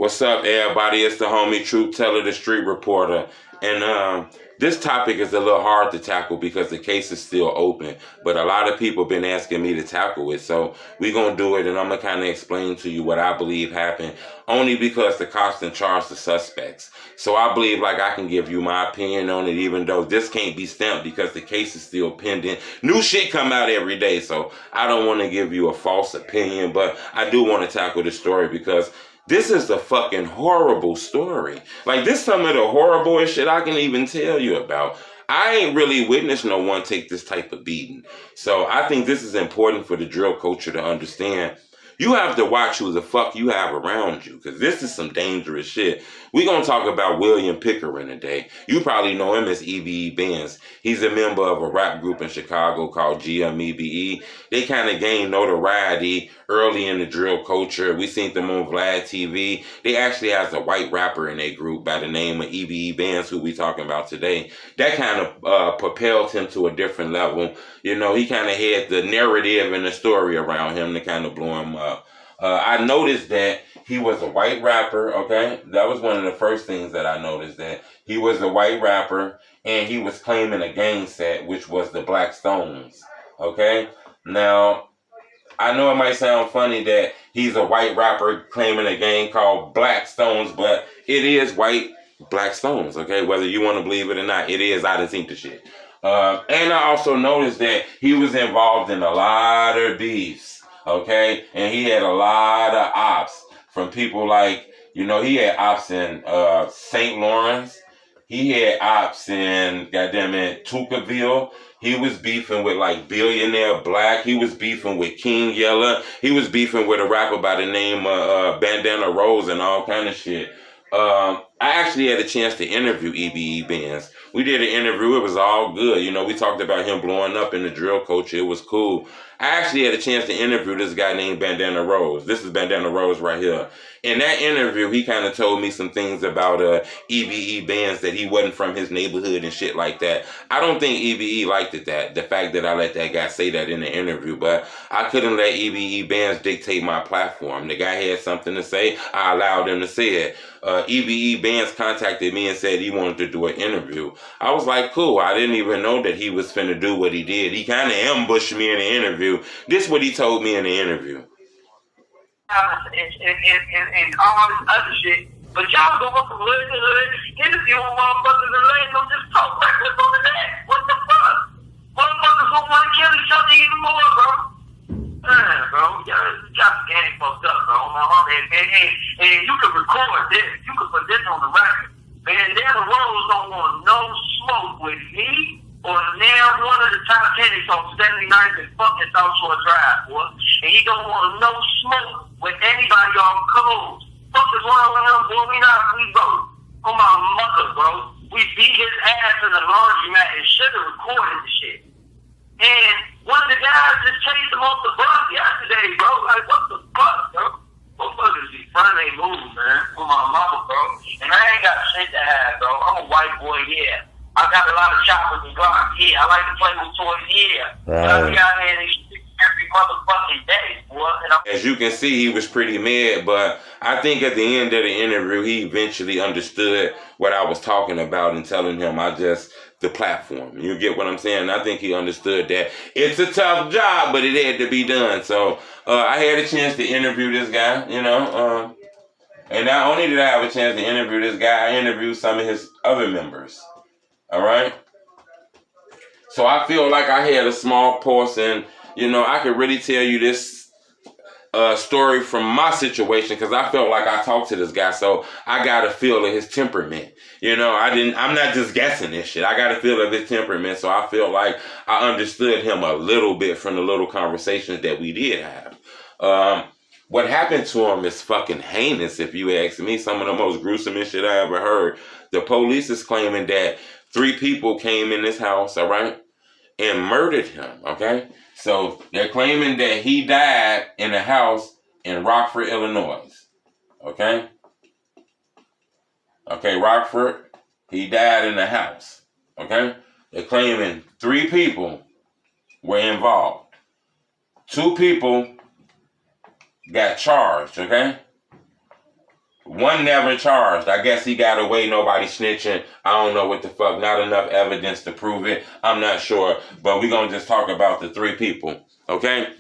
What's up, everybody? It's the homie Truth Teller, the Street Reporter. And this topic is a little hard to tackle because the case is still open. But a lot of people have been asking me to tackle it. So we're going to do it, and I'm going to kind of explain to you what I believe happened. Only because the cops done charged the suspects. So I believe like I can give you my opinion on it, even though this can't be stamped because the case is still pending. New shit come out every day. So I don't want to give you a false opinion, but I do want to tackle the story because this is a fucking horrible story. Like, this some of the horriblest shit I can even tell you about. I ain't really witnessed no one take this type of beating. So I think this is important for the drill culture to understand. You have to watch who the fuck you have around you, because this is some dangerous shit. We're going to talk about William Pickering today. You probably know him as EBE Bandz. He's a member of a rap group in Chicago called EBE. They kind of gained notoriety early in the drill culture. We seen them on Vlad TV. They actually has a white rapper in their group by the name of EBE Bandz, who we talking about today. That kind of propelled him to a different level. You know, he kind of had the narrative and the story around him to kind of blow him up. I noticed that he was a white rapper, okay? That was one of the first things that I noticed, that he was a white rapper and he was claiming a gang set, which was the Black Stones, okay? Now, I know it might sound funny that he's a white rapper claiming a gang called Black Stones, but it is white Black Stones, okay? Whether you want to believe it or not, it is. I done seen the shit. And I also noticed that he was involved in a lot of beefs, okay? And he had a lot of ops from people like, you know, he had ops in St. Lawrence. He had ops in, goddammit, Tuckerville. He was beefing with like Billionaire Black. He was beefing with King Yeller. He was beefing with a rapper by the name of Bandana Rose and all kind of shit. I actually had a chance to interview EBE Bandz. We did an interview. It was all good. You know, we talked about him blowing up in the drill culture. It was cool. I actually had a chance to interview this guy named Bandana Rose. This is Bandana Rose right here. In that interview, he kind of told me some things about EBE Bandz, that he wasn't from his neighborhood and shit like that. I don't think EBE liked it, the fact that I let that guy say that in the interview, but I couldn't let EBE Bandz dictate my platform. The guy had something to say. I allowed him to say it. EBE Bandz contacted me and said he wanted to do an interview. I was like, cool. I didn't even know that he was finna do what he did. He kind of ambushed me in the interview. This is what he told me in the interview. And all this other shit. But y'all go up from hood to hood, interviewing motherfuckers and letting them just talk reckless on the net. What the fuck? Motherfuckers don't want to kill each other even more, bro. Man, bro, y'all getting fucked up, bro. And you can record this. You can put this on the record. Bandana Rose don't want no smoke with me or now one of the top 10 on 79th and fucking South Shore Drive, boy. And he don't want no smoke with anybody on code. Fuck is wrong with him, boy? We vote. On my mother, bro. We beat his ass in the laundromat and should have recorded the shit. And one of the guys just chased him off the bus yesterday, bro. Like, what the fuck, bro? Motherfuckers be front they move, man. On my mama, bro. And I ain't got shit to have, bro. I'm a white boy, yeah. I got a lot of choppers and Glocks, yeah. I like to play with toys, yeah. Right. But I be out here and every motherfucking day, boy. As you can see, he was pretty mad, but I think at the end of the interview, he eventually understood what I was talking about and telling him the platform. You get what I'm saying? I think he understood that it's a tough job, but it had to be done. So I had a chance to interview this guy, you know. And not only did I have a chance to interview this guy, I interviewed some of his other members. All right? So I feel like I had a small portion. You know, I could really tell you this story from my situation because I felt like I talked to this guy, so I got a feel of his temperament. You know, I'm not just guessing this shit. I got a feel of his temperament, so I feel like I understood him a little bit from the little conversations that we did have. What happened to him is fucking heinous, if you ask me. Some of the most gruesome shit I ever heard. The police is claiming that 3 people came in this house, all right, and murdered him, okay? So they're claiming that he died in a house in Rockford, Illinois, okay? Okay, Rockford, he died in a house, okay? They're claiming 3 people were involved. 2 people got charged, okay? One never charged. I guess he got away. Nobody snitching. I don't know what the fuck. Not enough evidence to prove it. I'm not sure. But we're going to just talk about the 3 people. Okay?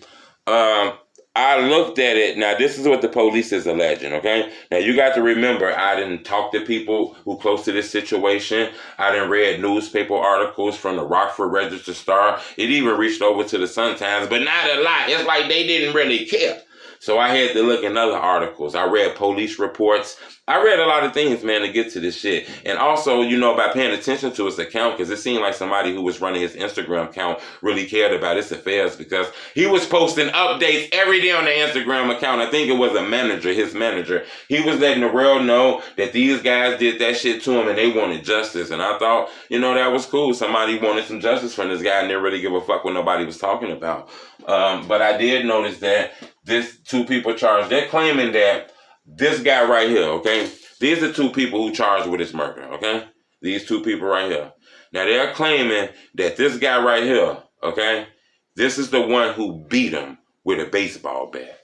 I looked at it. Now, this is what the police is alleging, okay? Now, you got to remember, I didn't talk to people who close to this situation. I didn't read newspaper articles from the Rockford Register-Star. It even reached over to the Sun-Times, but not a lot. It's like they didn't really care. So I had to look in other articles. I read police reports. I read a lot of things, man, to get to this shit. And also, you know, by paying attention to his account, because it seemed like somebody who was running his Instagram account really cared about his affairs, because he was posting updates every day on the Instagram account. I think it was a manager, his manager. He was letting the world know that these guys did that shit to him and they wanted justice. And I thought, you know, that was cool. Somebody wanted some justice from this guy and didn't really give a fuck what nobody was talking about. But I did notice that this 2 people charged. They're claiming that this guy right here, okay? These are 2 people who charged with this murder, okay? These 2 people right here. Now, they're claiming that this guy right here, okay? This is the one who beat him with a baseball bat.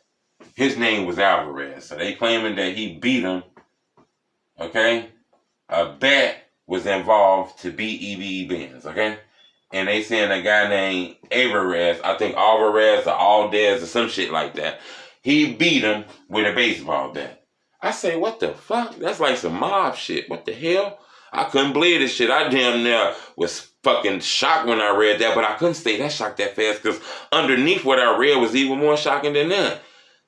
His name was Alvarez. So they claiming that he beat him, okay? A bat was involved to beat EBE Bandz, okay? And they saying a guy named Alvarez, I think Alvarez or Aldez or some shit like that, he beat him with a baseball bat. I say, what the fuck? That's like some mob shit. What the hell? I couldn't believe this shit. I damn near was fucking shocked when I read that, but I couldn't stay that shocked that fast, because underneath what I read was even more shocking than that.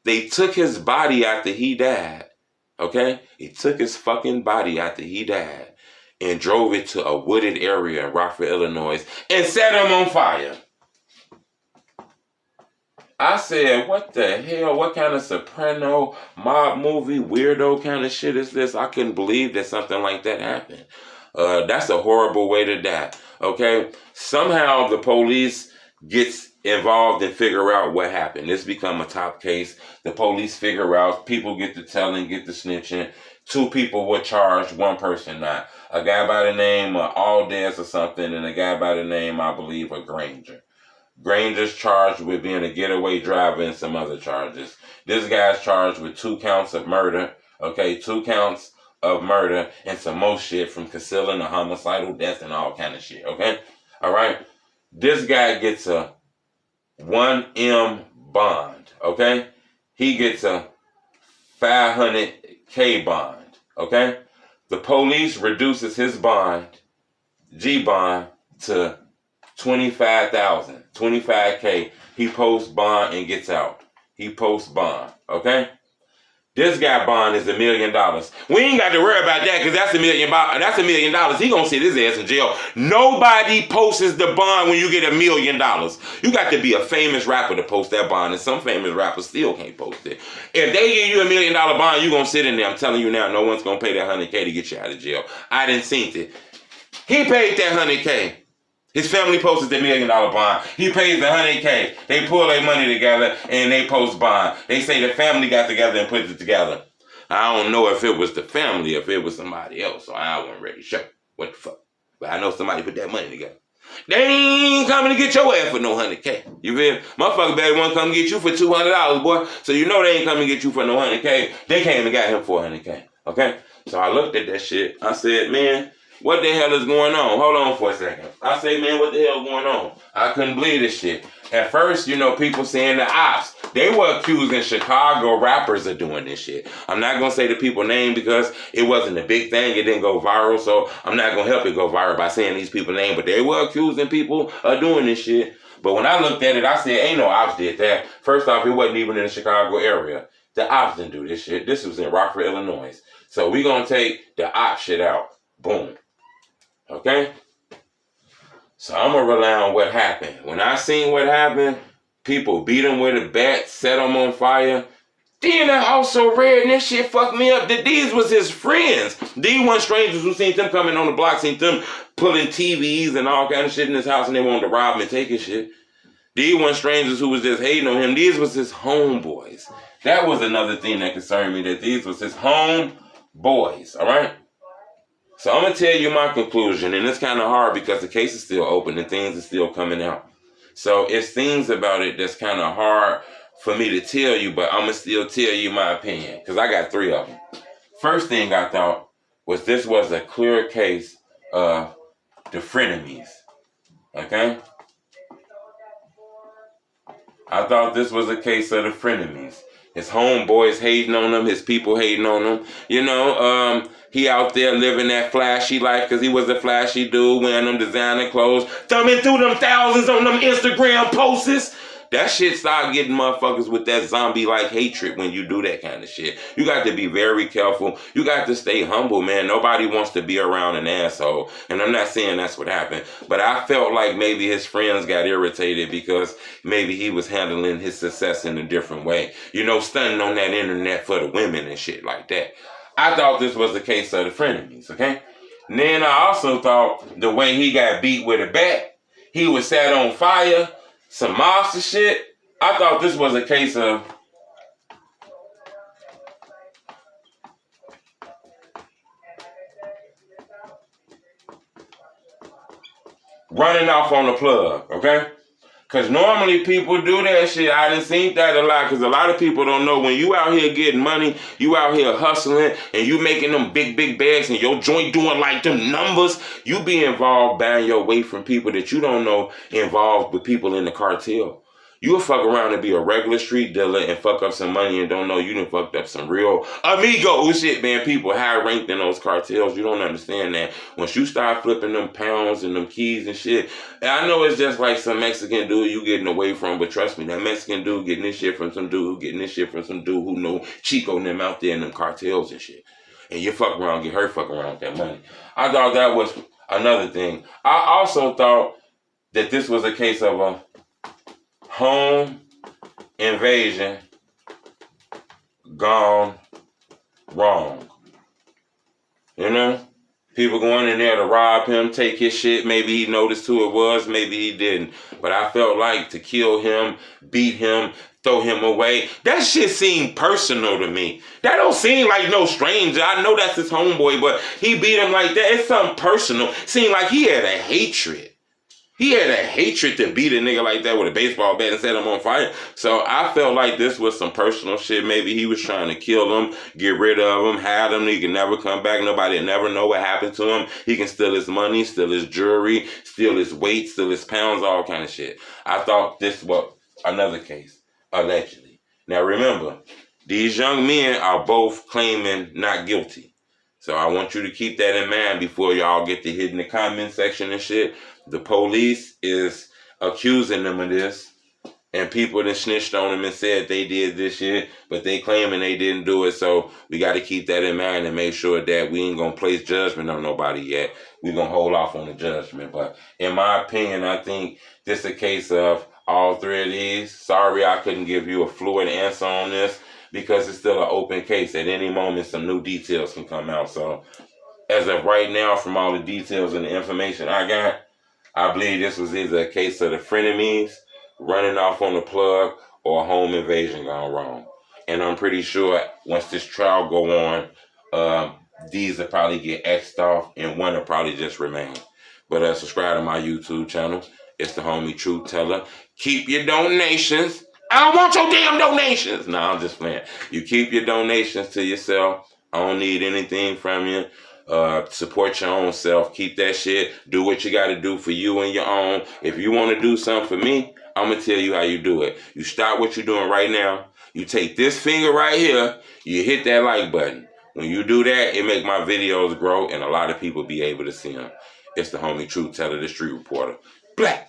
They took his body after he died, okay? He took his fucking body after he died and drove it to a wooded area in Rockford, Illinois, and set him on fire. I said, what the hell? What kind of soprano, mob movie, weirdo kind of shit is this? I couldn't believe that something like that happened. That's a horrible way to die, okay? Somehow the police gets involved and figure out what happened. This become a top case. The police figure out, people get to telling, get to snitching. 2 people were charged, 1 person not. A guy by the name of Aldez or something, and a guy by the name, I believe, of Granger. Granger's charged with being a getaway driver and some other charges. This guy's charged with 2 counts of murder, okay? 2 counts of murder and some more shit from concealing a homicidal death and all kind of shit, okay? All right? This guy gets a 1M bond, okay? He gets a $500K bond, okay? The police reduces his bond, G-bond, to $25,000, $25K. He posts bond and gets out. He posts bond, okay? This guy bond is $1 million. We ain't got to worry about that, because that's $1 million. That's $1 million. He gonna sit his ass in jail. Nobody posts the bond when you get $1 million. You got to be a famous rapper to post that bond, and some famous rappers still can't post it. If they give you $1 million bond, you gonna sit in there. I'm telling you now, no one's gonna pay that $100K to get you out of jail. I didn't see it. He paid that $100K. His family posted the $1 million bond. He pays the $100K. They pull their money together and they post bond. They say the family got together and put it together. I don't know if it was the family, if it was somebody else, so I wasn't really sure what the fuck. But I know somebody put that money together. They ain't coming to get your ass for no $100K. You feel me? Motherfucker better want to come get you for $200, boy. So you know they ain't coming to get you for no $100K. They came and got him for $100K. Okay? So I looked at that shit. I said, man, what the hell is going on? Hold on for a second. I say, man, what the hell going on? I couldn't believe this shit. At first, you know, people saying the ops, they were accusing Chicago rappers of doing this shit. I'm not going to say the people's name because it wasn't a big thing. It didn't go viral, so I'm not going to help it go viral by saying these people's name. But they were accusing people of doing this shit. But when I looked at it, I said, ain't no ops did that. First off, it wasn't even in the Chicago area. The ops didn't do this shit. This was in Rockford, Illinois. So we going to take the op shit out. Boom. Okay? So I'm going to rely on what happened. When I seen what happened, people beat him with a bat, set him on fire. Then I also read, and this shit fucked me up, that these was his friends. These weren't strangers who seen them coming on the block, seen them pulling TVs and all kind of shit in his house, and they wanted to rob him and take his shit. These weren't strangers who was just hating on him. These was his homeboys. That was another thing that concerned me, that these was his homeboys, all right? So I'm going to tell you my conclusion, and it's kind of hard because the case is still open and things are still coming out. So it's things about it that's kind of hard for me to tell you, but I'm going to still tell you my opinion because I got 3 of them. First thing I thought was this was a clear case of the frenemies. Okay? I thought this was a case of the frenemies. His homeboys hating on him, his people hating on him. You know, he out there living that flashy life because he was a flashy dude wearing them designer clothes, thumbing through them thousands on them Instagram posts. That shit start getting motherfuckers with that zombie-like hatred when you do that kind of shit. You got to be very careful. You got to stay humble, man. Nobody wants to be around an asshole. And I'm not saying that's what happened. But I felt like maybe his friends got irritated because maybe he was handling his success in a different way. You know, stunning on that internet for the women and shit like that. I thought this was the case of the frenemies, okay? And then I also thought the way he got beat with a bat, he was set on fire, some monster shit. I thought this was a case of running off on the plug, okay? Because normally people do that shit. I done seen that a lot because a lot of people don't know when you out here getting money, you out here hustling, and you making them big bags and your joint doing like them numbers, you be involved buying your way from people that you don't know involved with people in the cartel. You'll fuck around and be a regular street dealer and fuck up some money and don't know you done fucked up some real amigo shit, man. People high ranked in those cartels. You don't understand that. Once you start flipping them pounds and them keys and shit, I know it's just like some Mexican dude you getting away from, but trust me, that Mexican dude getting this shit from some dude who getting this shit from some dude who know Chico and them out there in them cartels and shit. And you fuck around, get hurt fucking around with that money. I thought that was another thing. I also thought that this was a case of a home invasion gone wrong. You know? People going in there to rob him, take his shit. Maybe he noticed who it was, maybe he didn't. But I felt like to kill him, beat him, throw him away, that shit seemed personal to me. That don't seem like no stranger. I know that's his homeboy, but he beat him like that. It's something personal. Seemed like he had a hatred. He had a hatred to beat a nigga like that with a baseball bat and set him on fire. So I felt like this was some personal shit. Maybe he was trying to kill him, get rid of him, hide him. He can never come back. Nobody will never know what happened to him. He can steal his money, steal his jewelry, steal his weight, steal his pounds, all kind of shit. I thought this was another case, allegedly. Now remember, these young men are both claiming not guilty. So I want you to keep that in mind before y'all get to hit in the comment section and shit. The police is accusing them of this, and people that snitched on them and said they did this shit, but they claiming they didn't do it. So we got to keep that in mind and make sure that we ain't going to place judgment on nobody yet. We're going to hold off on the judgment. But in my opinion, I think this is a case of all three of these. Sorry I couldn't give you a fluid answer on this because it's still an open case. At any moment, some new details can come out. So as of right now, from all the details and the information I got, I believe this was either a case of the frenemies running off on the plug or a home invasion gone wrong. And I'm pretty sure once this trial go on, these will probably get X'd off and one will probably just remain. But subscribe to my YouTube channel. It's the homie Truth Teller. Keep your donations. I don't want your damn donations. No, I'm just playing. You keep your donations to yourself. I don't need anything from you. Support your own self. Keep that shit. Do what you got to do for you and your own. If you want to do something for me, I'm going to tell you how you do it. You stop what you're doing right now. You take this finger right here. You hit that like button. When you do that, it make my videos grow and a lot of people be able to see them. It's the homie Truth Teller, the street reporter. Black.